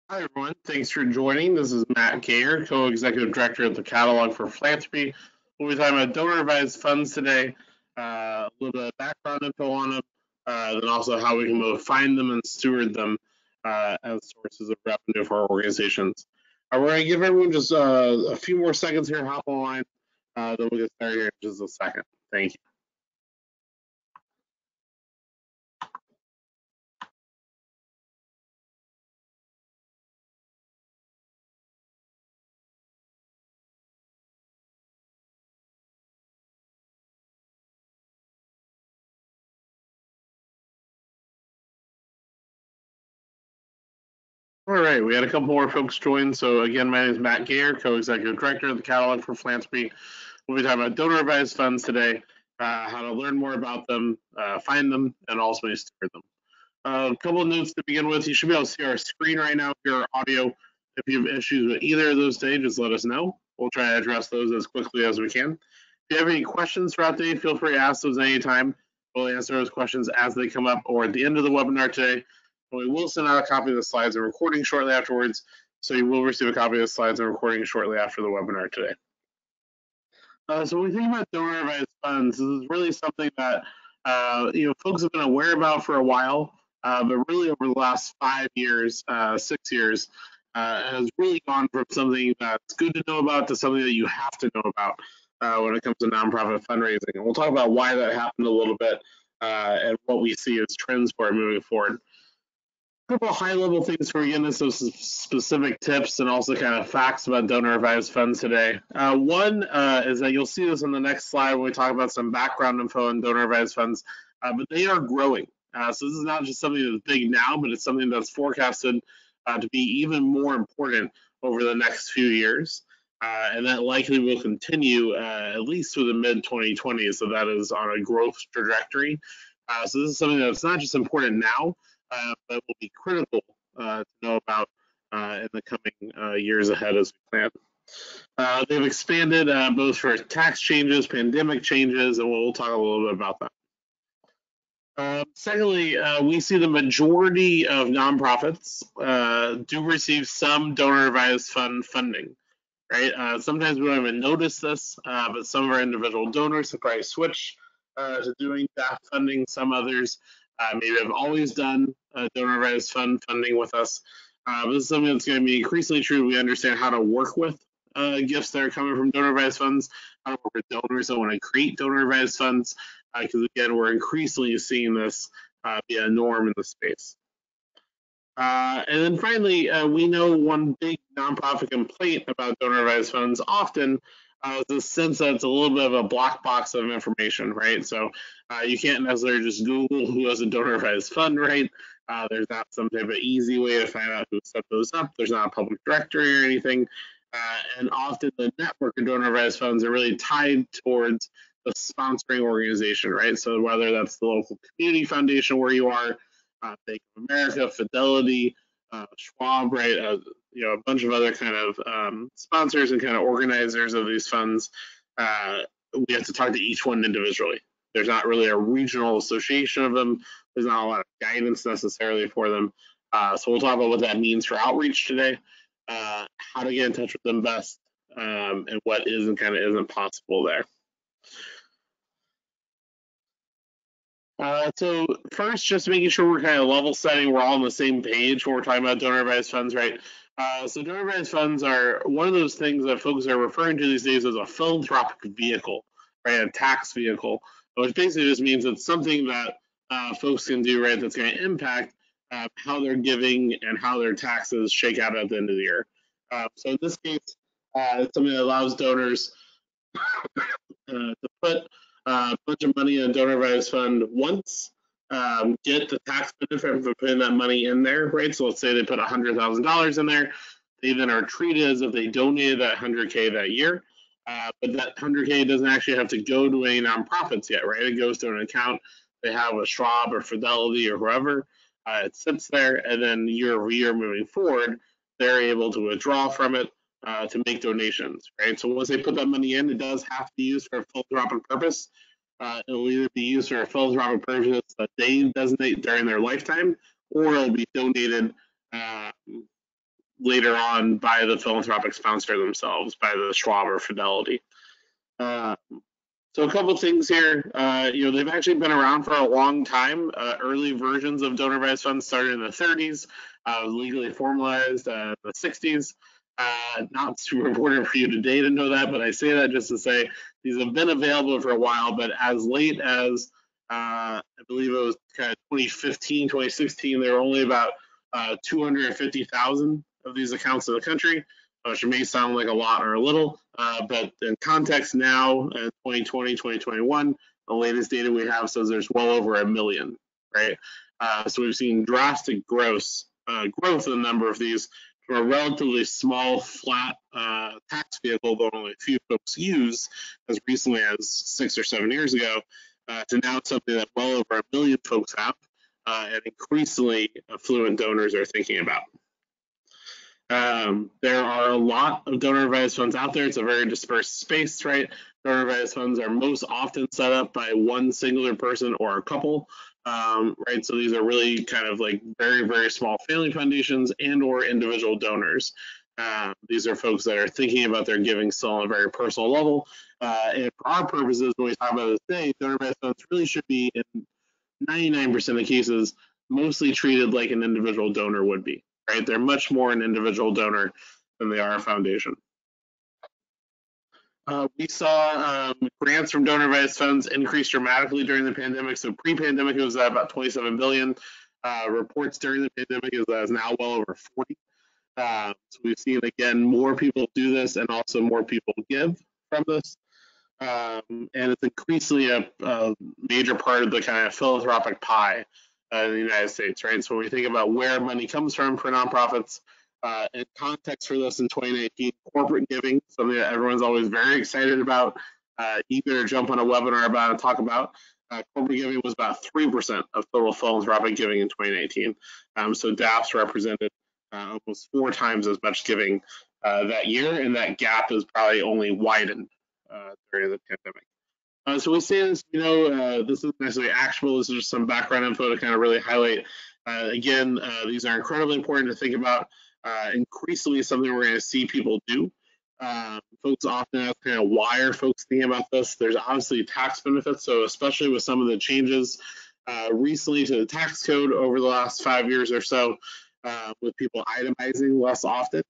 Hi, everyone. Thanks for joining. This is Matt Gayer, co-executive director of the Catalog for Philanthropy. We'll be talking about donor-advised funds today, a little bit of background info on them, then also how we can both find them and steward them as sources of revenue for our organizations. We're going to give everyone just a few more seconds here, hop online, then we'll get started here in just a second. Thank you. All right, we had a couple more folks join. So again, my name is Matt Gayer, co-executive director of the Catalog for Philanthropy. We'll be talking about donor advised funds today, how to learn more about them, find them, and ultimately steward them. A couple of notes to begin with. You should be able to see our screen right now, hear our audio. If you have issues with either of those today, just let us know. We'll try to address those as quickly as we can. If you have any questions throughout the day, feel free to ask those anytime. We'll answer those questions as they come up or at the end of the webinar today. And we will send out a copy of the slides and recording shortly afterwards. So you will receive a copy of the slides and recording shortly after the webinar today. So when we think about donor advised funds, this is really something that folks have been aware about for a while, but really over the last 5 years, 6 years, has really gone from something that's good to know about to something that you have to know about when it comes to nonprofit fundraising. And we'll talk about why that happened a little bit and what we see as trends for it moving forward. A couple of high level things for getting into some specific tips and also kind of facts about donor advised funds today. One is that you'll see this on the next slide when we talk about some background info on donor advised funds, but they are growing. So this is not just something that's big now, but it's something that's forecasted to be even more important over the next few years. And that likely will continue at least through the mid 2020s. So that is on a growth trajectory. So this is something that's not just important now, but will be critical to know about in the coming years ahead as we plan. They've expanded both for tax changes, pandemic changes, and we'll talk a little bit about that. Secondly, we see the majority of nonprofits do receive some donor advised fund funding, right? Sometimes we don't even notice this, but some of our individual donors have probably switched to doing DAF funding. Some others maybe have always done donor advised fund funding with us. But this is something that's going to be increasingly true. We understand how to work with gifts that are coming from donor advised funds, how to work with donors that want to create donor advised funds, because again, we're increasingly seeing this be a norm in the space. And then finally, we know one big nonprofit complaint about donor advised funds often is the sense that it's a little bit of a black box of information, right? So you can't necessarily just Google who has a donor advised fund, right? There's not some type of easy way to find out who set those up. There's not a public directory or anything. And often the network of donor advised funds are really tied towards the sponsoring organization, right? So whether that's the local community foundation where you are, Bank of America, Fidelity, Schwab, right? A bunch of other kind of sponsors and kind of organizers of these funds. We have to talk to each one individually. There's not really a regional association of them. There's not a lot of guidance necessarily for them. So we'll talk about what that means for outreach today, how to get in touch with them best, and what is and kind of isn't possible there. So first, just making sure we're kind of level setting, we're all on the same page when we're talking about donor advised funds, right? So donor advised funds are one of those things that folks are referring to these days as a philanthropic vehicle, right? A tax vehicle, which basically just means it's something that folks can do, right? That's going to impact how they're giving and how their taxes shake out at the end of the year. So in this case, it's something that allows donors to put a bunch of money in a donor advised fund once, get the tax benefit for putting that money in there, right? So let's say they put $100,000 in there. They then are treated as if they donated that 100K that year. But that 100K doesn't actually have to go to any nonprofits yet, right? It goes to an account they have with Schwab or Fidelity or whoever. It sits there, and then year over year moving forward, they're able to withdraw from it to make donations, right? So once they put that money in, it does have to be used for a philanthropic purpose. It'll either be used for a philanthropic purpose that they designate during their lifetime, or it'll be donated later on by the philanthropic sponsor themselves, by the Schwab or Fidelity. So a couple things here. They've actually been around for a long time. Early versions of donor advised funds started in the 30s, legally formalized in the 60s. Not super important for you today to know that, but I say that just to say these have been available for a while, but as late as I believe it was kind of 2015, 2016, there were only about 250,000 of these accounts in the country, which may sound like a lot or a little, but in context now, in 2020, 2021, the latest data we have says there's well over 1 million, right? So we've seen drastic growth in the number of these from a relatively small, flat tax vehicle that only a few folks use as recently as 6 or 7 years ago, to now something that well over 1 million folks have, and increasingly affluent donors are thinking about. There are a lot of donor advised funds out there. It's a very dispersed space, right? Donor advised funds are most often set up by one singular person or a couple, right? So these are really kind of like very, very small family foundations and or individual donors. These are folks that are thinking about their giving still on a very personal level. And for our purposes, when we talk about this today, donor advised funds really should be, in 99% of cases, mostly treated like an individual donor would be. Right? They're much more an individual donor than they are a foundation. We saw grants from donor advised funds increase dramatically during the pandemic. So pre-pandemic, it was at about 27 billion. Reports during the pandemic is now well over 40. So we've seen, again, more people do this and also more people give from this. And it's increasingly a major part of the kind of philanthropic pie in the United States, right? So when we think about where money comes from for nonprofits, in context for this in 2019, corporate giving, something that everyone's always very excited about, eager to jump on a webinar about and talk about. Corporate giving was about 3% of total philanthropic giving in 2019. So DAFs represented almost 4 times as much giving that year, and that gap is probably only widened during the pandemic. So we say this, this isn't necessarily actionable. This is just some background info to kind of really highlight. Again, these are incredibly important to think about. Increasingly something we're going to see people do. Folks often ask kind of why are folks thinking about this? There's obviously tax benefits. So especially with some of the changes recently to the tax code over the last 5 years or so, with people itemizing less often,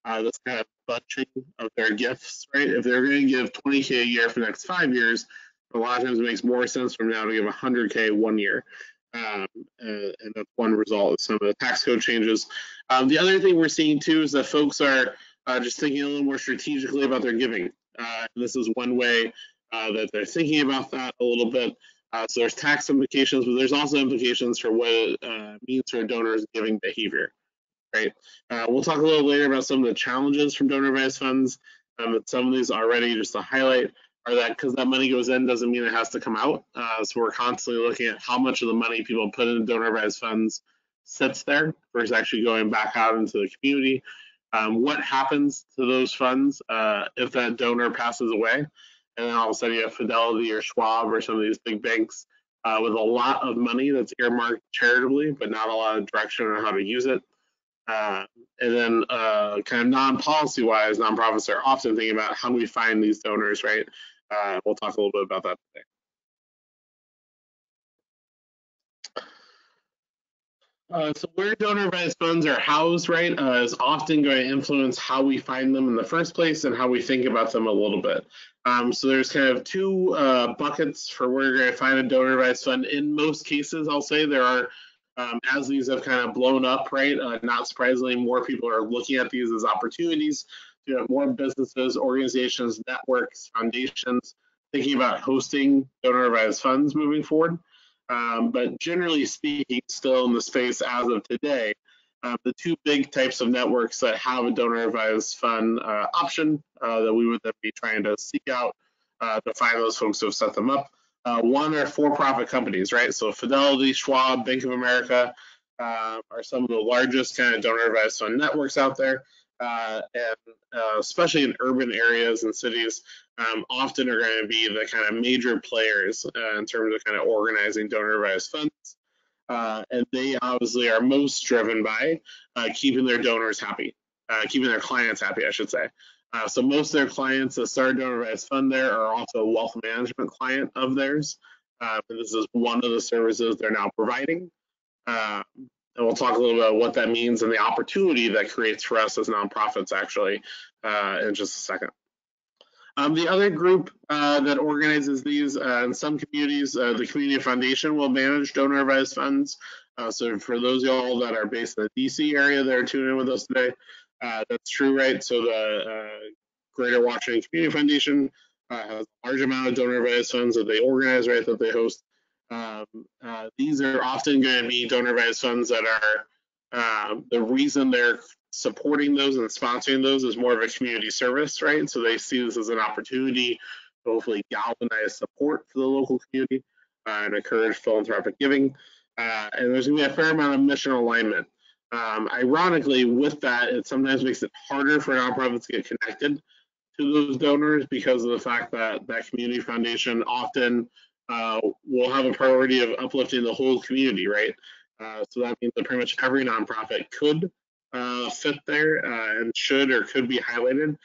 this kind of bunching of their gifts, right? If they're going to give 20K a year for the next 5 years, a lot of times it makes more sense from now to give 100K 1 year. And that's one result of some of the tax code changes. The other thing we're seeing too is that folks are just thinking a little more strategically about their giving. This is one way that they're thinking about that a little bit. So there's tax implications, but there's also implications for what it means for a donor's giving behavior. Right. We'll talk a little later about some of the challenges from donor advised funds. But some of these already, just to highlight, are that because that money goes in doesn't mean it has to come out. So we're constantly looking at how much of the money people put into donor advised funds sits there versus actually going back out into the community. What happens to those funds if that donor passes away? And then all of a sudden you have Fidelity or Schwab or some of these big banks with a lot of money that's earmarked charitably, but not a lot of direction on how to use it. And then kind of non-policy wise, nonprofits are often thinking about how do we find these donors, right? We'll talk a little bit about that today. So where donor advised funds are housed, right, is often going to influence how we find them in the first place and how we think about them a little bit. So there's kind of 2 buckets for where you're going to find a donor advised fund. In most cases, I'll say there are, as these have kind of blown up, right, not surprisingly, more people are looking at these as opportunities. You have more businesses, organizations, networks, foundations thinking about hosting donor advised funds moving forward. But generally speaking, still in the space as of today, the 2 big types of networks that have a donor advised fund option that we would then be trying to seek out to find those folks who have set them up. One are for-profit companies, right? So Fidelity, Schwab, Bank of America are some of the largest kind of donor advised fund networks out there. And especially in urban areas and cities, often are going to be the kind of major players in terms of kind of organizing donor advised funds. And they obviously are most driven by keeping their donors happy, keeping their clients happy, I should say. So most of their clients that started donor advised fund there are also a wealth management client of theirs. This is one of the services they're now providing. And we'll talk a little bit about what that means and the opportunity that creates for us as nonprofits, actually, in just a second. The other group that organizes these in some communities, the Community Foundation will manage donor advised funds. So for those of y'all that are based in the DC area that are tuning in with us today, that's true, right? So the Greater Washington Community Foundation has a large amount of donor advised funds that they organize, right, that they host. These are often going to be donor advised funds that are the reason they're supporting those and sponsoring those is more of a community service, right? So they see this as an opportunity to hopefully galvanize support for the local community and encourage philanthropic giving. And there's going to be a fair amount of mission alignment. Ironically, with that, it sometimes makes it harder for nonprofits to get connected to those donors because of the fact that that community foundation often will have a priority of uplifting the whole community, right? So that means that pretty much every nonprofit could fit there and should or could be highlighted.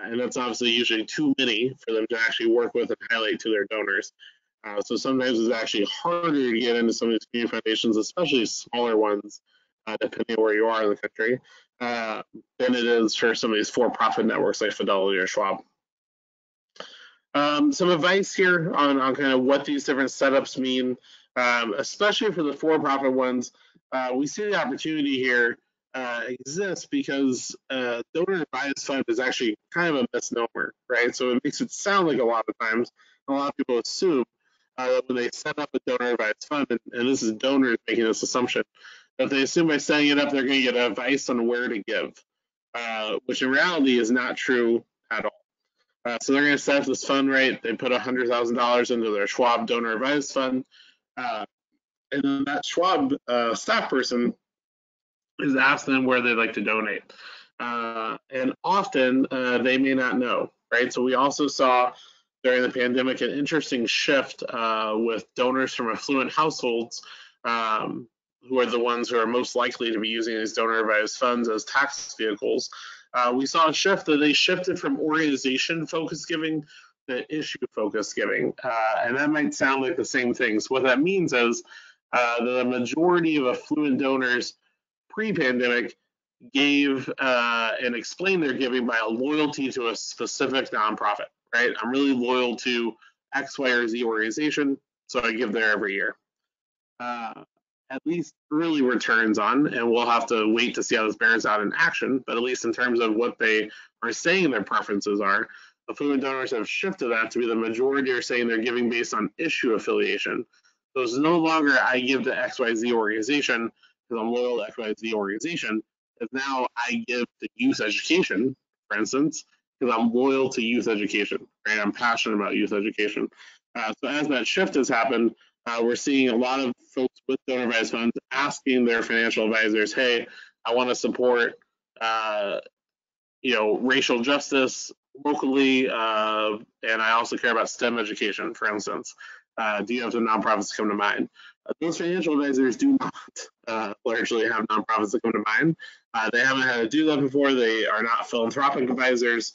And that's obviously usually too many for them to actually work with and highlight to their donors. So sometimes it's actually harder to get into some of these community foundations, especially smaller ones, depending on where you are in the country, than it is for some of these for-profit networks like Fidelity or Schwab. Some advice here on kind of what these different setups mean, especially for the for-profit ones. We see the opportunity here exists because donor advised fund is actually kind of a misnomer, right? So it makes it sound like a lot of times, a lot of people assume that when they set up a donor advised fund, and this is donors making this assumption, that they assume by setting it up, they're going to get advice on where to give, which in reality is not true at all. So they're going to set up this fund, right? They put $100,000 into their Schwab donor advised fund, and then that Schwab staff person is ask them where they'd like to donate. And often they may not know, right? So we also saw during the pandemic an interesting shift with donors from affluent households who are the ones who are most likely to be using these donor advised funds as tax vehicles. We saw a shift that they shifted from organization focused giving to issue focused giving. And that might sound like the same thing. So what that means is the majority of affluent donors pre-pandemic gave and explained their giving by a loyalty to a specific nonprofit, right? I'm really loyal to X, Y, or Z organization, so I give there every year. At least early returns on, and we'll have to wait to see how this bears out in action, but at least in terms of what they are saying their preferences are, affluent donors have shifted that to be the majority are saying they're giving based on issue affiliation. So it's no longer I give to XYZ organization because I'm loyal to XYZ organization. It's now I give to youth education, for instance, because I'm loyal to youth education, right? I'm passionate about youth education. So as that shift has happened, we're seeing a lot of folks with donor advised funds asking their financial advisors, hey, I want to support racial justice locally, and I also care about STEM education, for instance. Do you have some nonprofits come to mind? Those financial advisors do not largely have nonprofits that come to mind. They haven't had to do that before. They are not philanthropic advisors.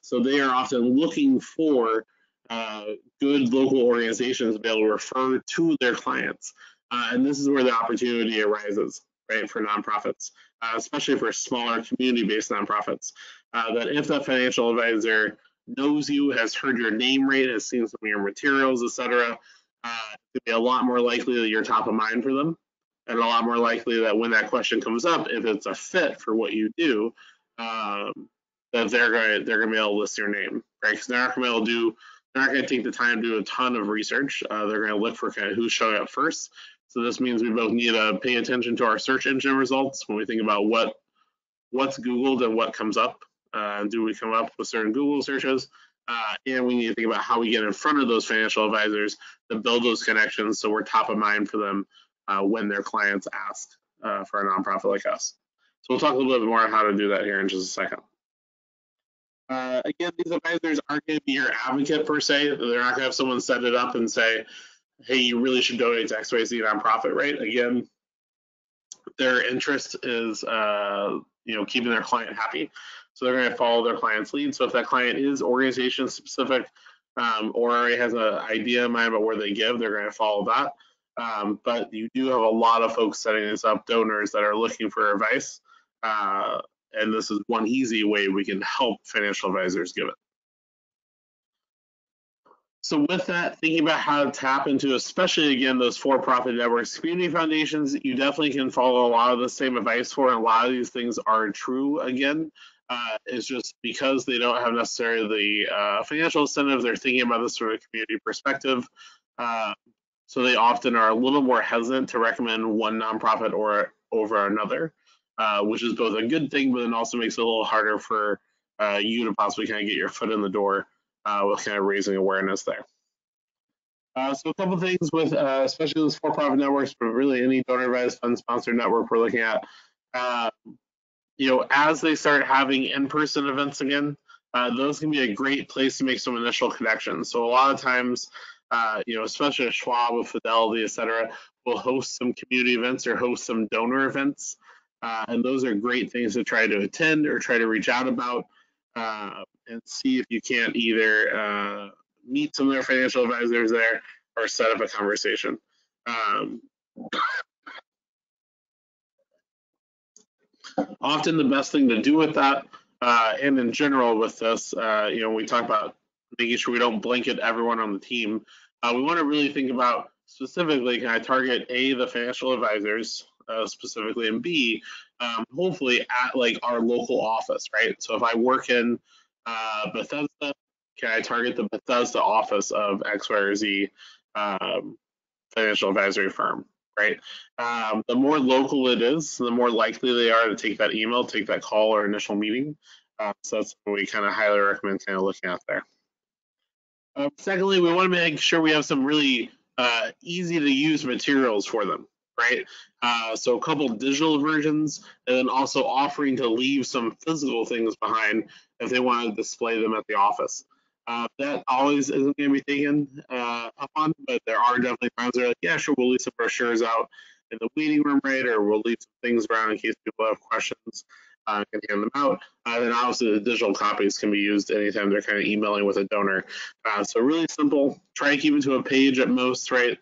So they are often looking for good local organizations to be able to refer to their clients. And this is where the opportunity arises, right, for nonprofits, especially for smaller community-based nonprofits. That if that financial advisor knows you, has heard your name rate, has seen some of your materials, etc., it'd be a lot more likely that you're top of mind for them, and a lot more likely that when that question comes up, if it's a fit for what you do, that they're going to be able to list your name, right? Because they're not going to take the time to do a ton of research. They're going to look for kind of who's showing up first. So this means we both need to pay attention to our search engine results when we think about what's Googled and what comes up. Do we come up with certain Google searches? And we need to think about how we get in front of those financial advisors to build those connections so we're top of mind for them when their clients ask for a nonprofit like us. So we'll talk a little bit more on how to do that here in just a second. Again, these advisors aren't going to be your advocate per se. They're not going to have someone set it up and say, hey, you really should donate to XYZ nonprofit, right? Again, their interest is keeping their client happy. So they're going to follow their client's lead. So if that client is organization specific or already has an idea in mind about where they give, they're going to follow that. But you do have a lot of folks setting this up, donors that are looking for advice. And this is one easy way we can help financial advisors give it. So with that, thinking about how to tap into, especially again, those for-profit networks, community foundations, you definitely can follow a lot of the same advice for, and a lot of these things are true again. It's just because they don't have necessarily the financial incentive, they're thinking about this sort of community perspective. So they often are a little more hesitant to recommend one nonprofit or over another, which is both a good thing, but then also makes it a little harder for you to possibly kind of get your foot in the door with kind of raising awareness there. So a couple things with especially those for-profit networks, but really any donor-advised fund-sponsored network we're looking at. As they start having in-person events again, those can be a great place to make some initial connections. So a lot of times, especially at Schwab with Fidelity, et cetera, will host some community events or host some donor events. And those are great things to try to attend or try to reach out about and see if you can't either meet some of their financial advisors there or set up a conversation. Often the best thing to do with that, and in general with this, we talk about making sure we don't blanket everyone on the team. We want to really think about specifically, can I target A, the financial advisors specifically, and B, hopefully at like our local office, right? So if I work in Bethesda, can I target the Bethesda office of X, Y, or Z financial advisory firm, right? The more local it is, the more likely they are to take that email, take that call or initial meeting. So that's what we kind of highly recommend kind of looking at there. Secondly, we want to make sure we have some really easy to use materials for them, right? So a couple digital versions, and then also offering to leave some physical things behind if they want to display them at the office. That always isn't going to be taken up on, but there are definitely times where, like, yeah, sure, we'll leave some brochures out in the waiting room, right? Or we'll leave some things around in case people have questions. Can hand them out. Then obviously the digital copies can be used anytime they're kind of emailing with a donor. So really simple. Try to keep it to a page at most, right?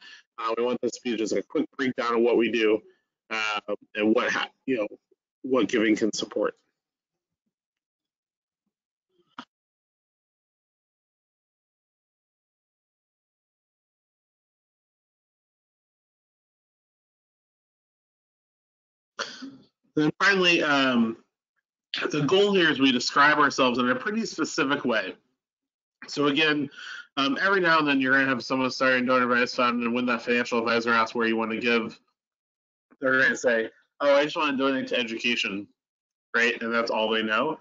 We want this to be just a quick breakdown of what we do and what giving can support. Then finally, the goal here is we describe ourselves in a pretty specific way. So again, every now and then you're going to have someone starting a donor advised fund, and when that financial advisor asks where you want to give, they're going to say, oh, I just want to donate to education, right? And that's all they know.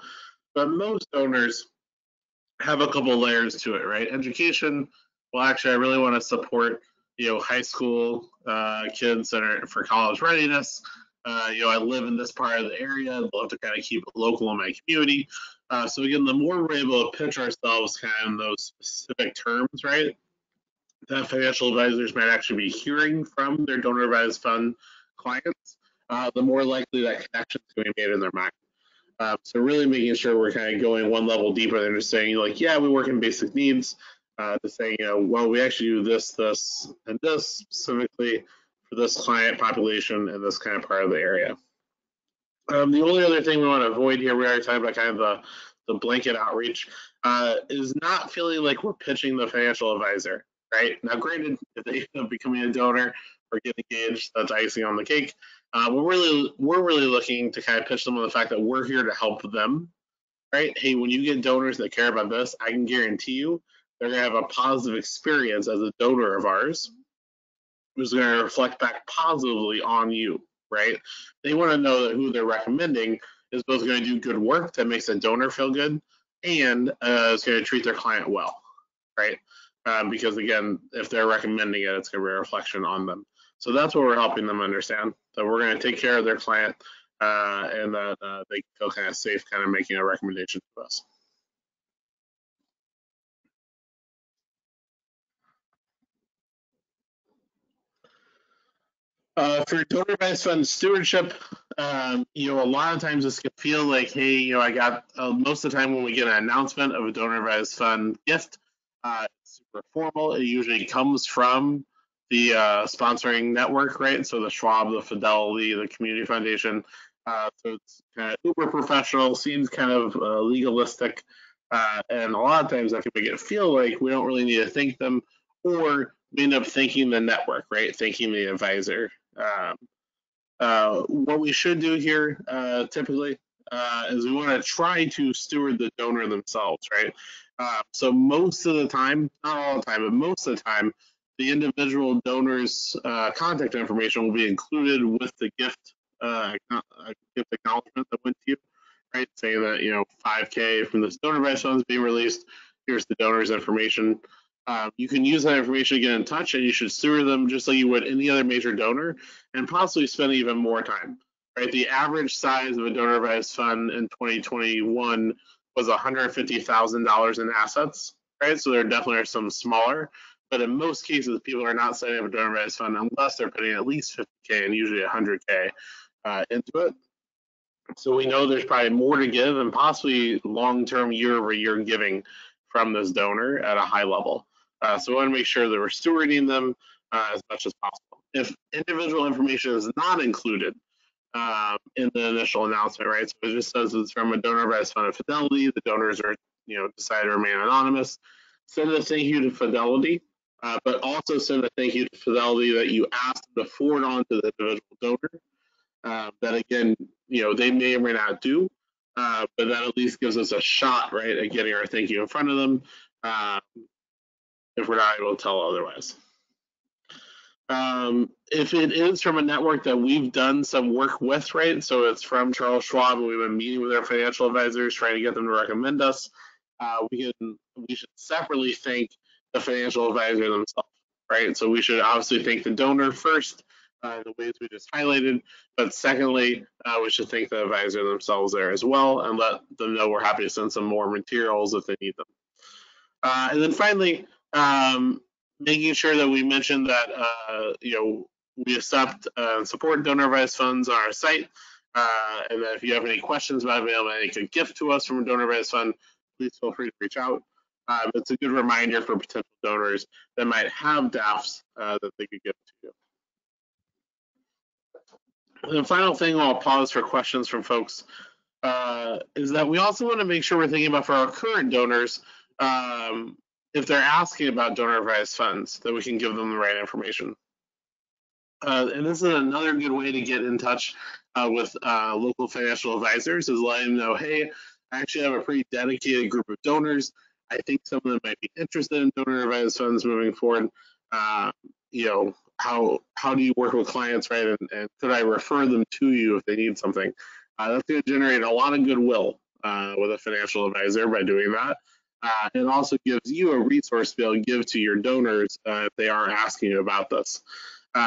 But most donors have a couple layers to it, right? Education, well, actually, I really want to support, high school kids that are for college readiness. I live in this part of the area. I'd love to kind of keep it local in my community. So again, the more we're able to pitch ourselves kind of in those specific terms, right, that financial advisors might actually be hearing from their donor advised fund clients, the more likely that connection is going to be made in their mind. So really making sure we're kind of going one level deeper than just saying, like, yeah, we work in basic needs, to saying, well, we actually do this, this, and this specifically for this client population in this kind of part of the area. The only other thing we want to avoid here, we already talked about kind of the blanket outreach, is not feeling like we're pitching the financial advisor, right? Now, granted, if they end up becoming a donor or get engaged, that's icing on the cake. We're really looking to kind of pitch them on the fact that we're here to help them, right? Hey, when you get donors that care about this, I can guarantee you they're going to have a positive experience as a donor of ours, which is going to reflect back positively on you, right? They want to know that who they're recommending is both going to do good work that makes a donor feel good and is going to treat their client well, right? Because again, if they're recommending it, it's going to be a reflection on them. So that's what we're helping them understand, that we're going to take care of their client and that they feel kind of safe kind of making a recommendation to us. For donor advised fund stewardship, a lot of times this can feel like, hey, I got most of the time when we get an announcement of a donor advised fund gift, it's super formal. It usually comes from the sponsoring network, right? So the Schwab, the Fidelity, the Community Foundation. So it's kind of uber professional, seems kind of legalistic, and a lot of times that can make it feel like we don't really need to thank them, or we end up thanking the network, right? Thanking the advisor. Um, what we should do here typically is we want to try to steward the donor themselves, right? So most of the time, not all the time, but most of the time, the individual donor's contact information will be included with the gift acknowledgement that went to you, right? Saying that 5K from this donor advised fund is being released. Here's the donor's information. You can use that information to get in touch, and you should steward them just like you would any other major donor, and possibly spend even more time. Right, the average size of a donor advised fund in 2021 was $150,000 in assets. Right, so there definitely are some smaller, but in most cases, people are not setting up a donor advised fund unless they're putting at least 50K and usually 100K into it. So we know there's probably more to give and possibly long-term year-over-year giving from this donor at a high level. So we want to make sure that we're stewarding them as much as possible. If individual information is not included in the initial announcement, right? So it just says it's from a donor advised fund of Fidelity. The donors are, decide to remain anonymous. Send a thank you to Fidelity, but also send a thank you to Fidelity that you asked them to forward on to the individual donor. That again, they may or may not do, but that at least gives us a shot, right, at getting our thank you in front of them if we're not able to tell otherwise. If it is from a network that we've done some work with, right, so it's from Charles Schwab and we've been meeting with our financial advisors trying to get them to recommend us, we should separately thank the financial advisor themselves, right? So we should obviously thank the donor first, the ways we just highlighted, but secondly, we should thank the advisor themselves there as well and let them know we're happy to send some more materials if they need them. And then finally, making sure that we mention that we accept and support donor advised funds on our site, and that if you have any questions about being able to make a gift to us from a donor advised fund, please feel free to reach out. It's a good reminder for potential donors that might have DAFs that they could give to you. And the final thing, I'll pause for questions from folks, is that we also want to make sure we're thinking about for our current donors, if they're asking about donor advised funds, that we can give them the right information. And this is another good way to get in touch with local financial advisors, is letting them know, hey, I actually have a pretty dedicated group of donors. I think some of them might be interested in donor advised funds moving forward. How do you work with clients, right? And could I refer them to you if they need something? That's going to generate a lot of goodwill with a financial advisor by doing that. It also gives you a resource to be able to give to your donors if they are asking you about this.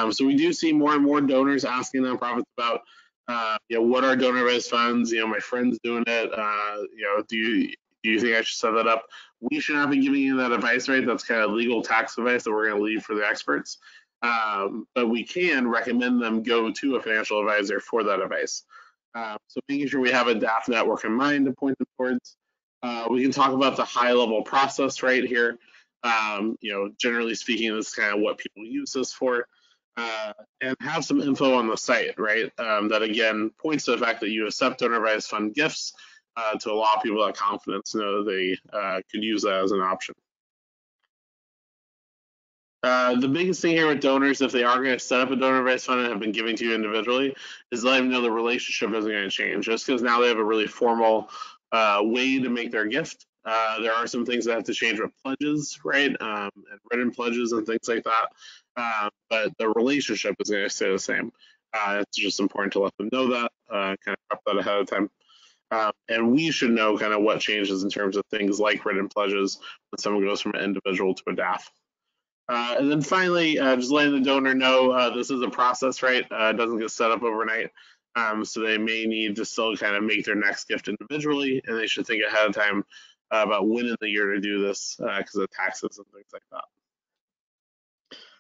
So we do see more and more donors asking nonprofits about, what are donor advised funds? My friend's doing it. Do you think I should set that up? We should not be giving you that advice, right? That's kind of legal tax advice that we're going to leave for the experts. But we can recommend them go to a financial advisor for that advice. So making sure we have a DAF network in mind to point them towards. We can talk about the high level process right here. Generally speaking, this is kind of what people use this for. And have some info on the site, right? That again points to the fact that you accept donor advised fund gifts to allow people that confidence to know that they could use that as an option. The biggest thing here with donors, if they are going to set up a donor advised fund and have been giving to you individually, is letting them know the relationship isn't going to change. Just because now they have a really formal way to make their gift. There are some things that have to change with pledges, right? And written pledges and things like that. But the relationship is going to stay the same. It's just important to let them know that, kind of prep that ahead of time. And we should know kind of what changes in terms of things like written pledges when someone goes from an individual to a DAF. And then finally, just letting the donor know this is a process, right? It doesn't get set up overnight. So they may need to still kind of make their next gift individually, and they should think ahead of time about when in the year to do this because of taxes and things like that.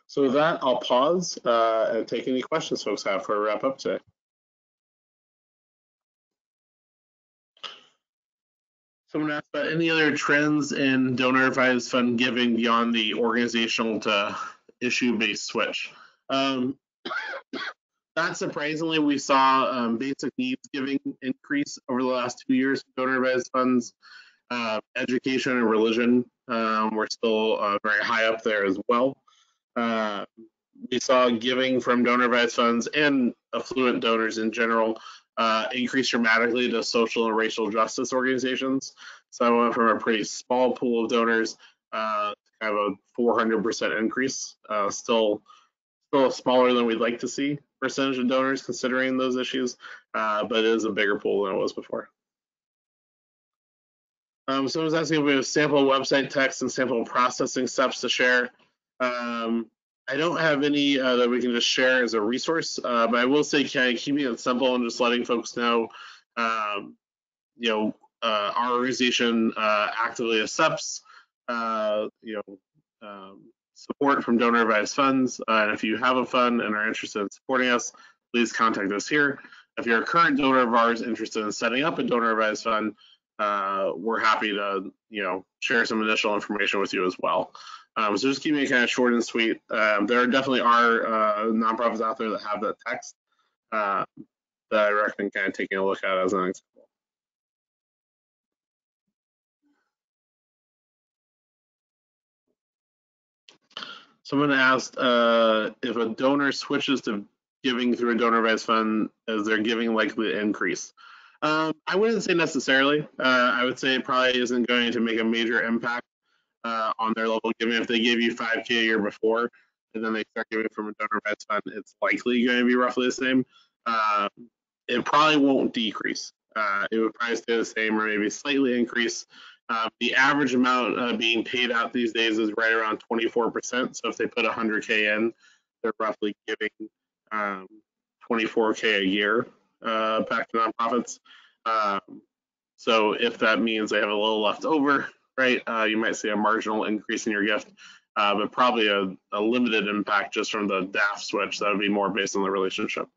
So with that, I'll pause and take any questions folks have for a wrap up today. Someone asked about any other trends in donor advised fund giving beyond the organizational to issue based switch. Um, Not surprisingly, we saw basic needs giving increase over the last 2 years in donor advised funds. Education and religion were still very high up there as well. Uh, we saw giving from donor advised funds and affluent donors in general increase dramatically to social and racial justice organizations. So I went from a pretty small pool of donors to kind of a 400% increase. Still smaller than we'd like to see percentage of donors considering those issues, but it is a bigger pool than it was before. Someone's asking if we have sample website text and sample processing steps to share. I don't have any that we can just share as a resource, but I will say kind of keeping it simple and just letting folks know, um, our organization actively accepts, support from donor advised funds. And if you have a fund and are interested in supporting us, please contact us here. If you're a current donor of ours interested in setting up a donor advised fund, we're happy to share some initial information with you as well. So just keeping it kind of short and sweet. There definitely are nonprofits out there that have that text that I recommend kind of taking a look at as an example. Someone asked if a donor switches to giving through a donor advised fund, is their giving likely to increase? I wouldn't say necessarily. I would say it probably isn't going to make a major impact on their level of giving. If they gave you $5K a year before, and then they start giving from a donor advised fund, it's likely going to be roughly the same. It probably won't decrease. It would probably stay the same or maybe slightly increase. The average amount being paid out these days is right around 24%. So if they put 100K in, they're roughly giving 24K a year back to nonprofits. So if that means they have a little left over, right, you might see a marginal increase in your gift, but probably a limited impact just from the DAF switch. That would be more based on the relationship.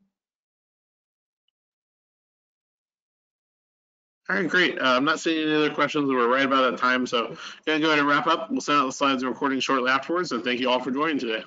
All right, great. I'm not seeing any other questions. We're right about that time, so going to go ahead and wrap up. We'll send out the slides and recording shortly afterwards, and thank you all for joining today.